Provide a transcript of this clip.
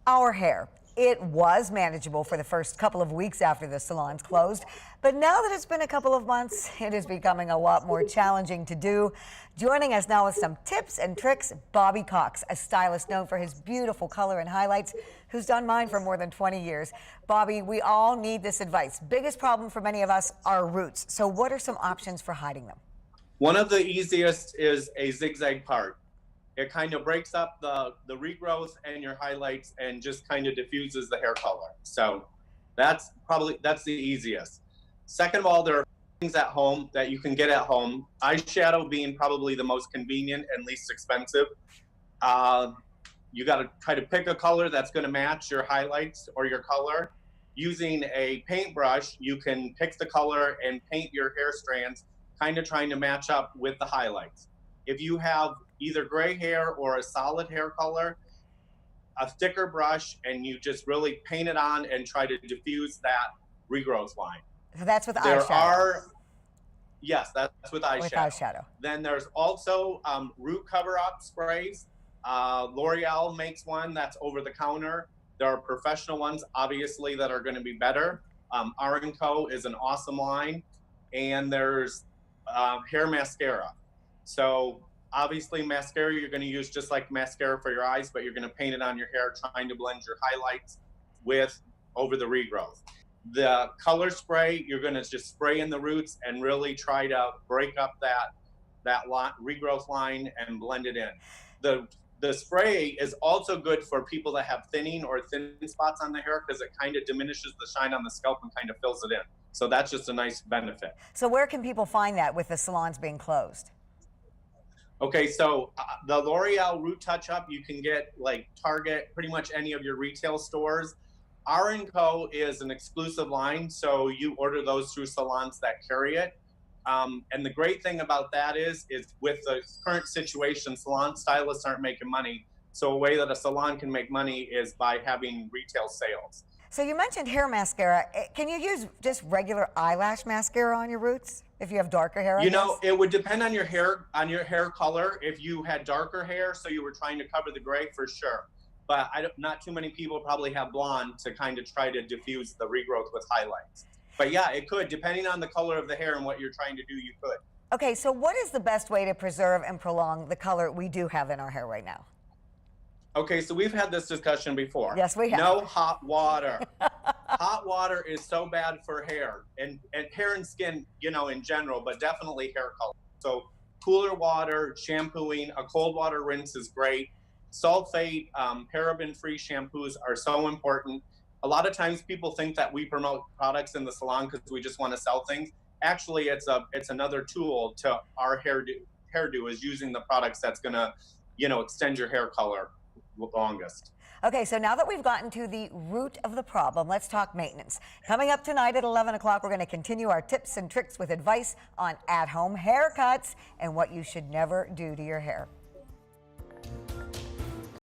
Our hair. It was manageable for the first couple of weeks after the salons closed, but now that it's been a couple of months, it is becoming a lot more challenging to do. Joining us now with some tips and tricks, Bobby Cox, a stylist known for his beautiful color and highlights, who's done mine for more than 20 years. Bobby, we all need this advice. Biggest problem for many of us are roots. So what are some options for hiding them? One of the easiest is a zigzag part. It kind of breaks up the regrowth and your highlights and just kind of diffuses the hair color. So that's the easiest. Second of all, there are things at home that you can get at home. Eyeshadow being probably the most convenient and least expensive. You got to try to pick a color that's going to match your highlights or your color. Using a paintbrush, you can pick the color and paint your hair strands, kind of trying to match up with the highlights. If you have either gray hair or a solid hair color, a thicker brush, and you just really paint it on and try to diffuse that regrowth line. So that's with eyeshadow. Yes, that's with eyeshadow. Then there's also root cover-up sprays. L'Oreal makes one that's over the counter. There are professional ones, obviously, that are going to be better. R&Co is an awesome line. And there's hair mascara. So obviously mascara you're going to use just like mascara for your eyes, but you're going to paint it on your hair, trying to blend your highlights over the regrowth. The color spray, you're going to just spray in the roots and really try to break up that regrowth line and blend it in. The spray is also good for people that have thinning or thin spots on the hair because it kind of diminishes the shine on the scalp and kind of fills it in. So that's just a nice benefit. So where can people find that with the salons being closed? Okay, so the L'Oreal Root Touch-Up, you can get like Target, pretty much any of your retail stores. R&Co is an exclusive line, so you order those through salons that carry it. And the great thing about that is with the current situation, salon stylists aren't making money. So a way that a salon can make money is by having retail sales. So you mentioned hair mascara. Can you use just regular eyelash mascara on your roots if you have darker hair? You know, it would depend on your hair color. If you had darker hair, so you were trying to cover the gray, for sure. But not too many people probably have blonde to kind of try to diffuse the regrowth with highlights. But yeah, it could, depending on the color of the hair and what you're trying to do, you could. Okay, so what is the best way to preserve and prolong the color we do have in our hair right now? Okay, so we've had this discussion before. Yes, we have. No hot water. Hot water is so bad for hair and hair and skin, you know, in general, but definitely hair color. So cooler water, shampooing, a cold water rinse is great. Sulfate, paraben-free shampoos are so important. A lot of times people think that we promote products in the salon because we just want to sell things. Actually, it's another tool to our hairdo is using the products that's going to, you know, extend your hair color longest. Okay, so now that we've gotten to the root of the problem, let's talk maintenance. Coming up tonight at 11 o'clock, we're going to continue our tips and tricks with advice on at-home haircuts and what you should never do to your hair.